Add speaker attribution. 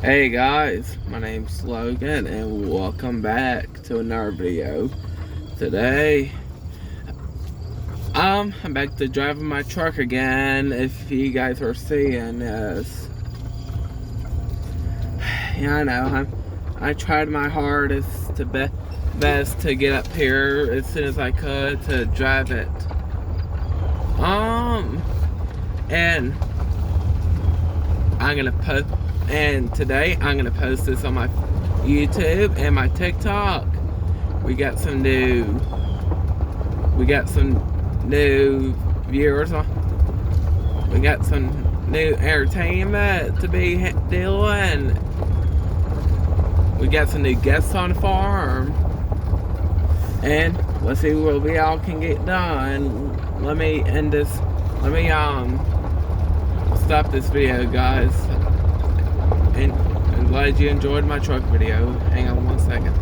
Speaker 1: Hey guys, my name's Logan and welcome back to another video. Today, I'm back to driving my truck again. If you guys are seeing this, yeah, I know. I tried my hardest best to get up here as soon as I could to drive it. And I'm gonna post. And today I'm gonna post this on my YouTube and my TikTok. We got some new viewers on. We got some new entertainment to be doing. We got some new guests on the farm. And let's see what we all can get done. Let me stop this video, guys. And I'm glad you enjoyed my truck video. Hang on one second.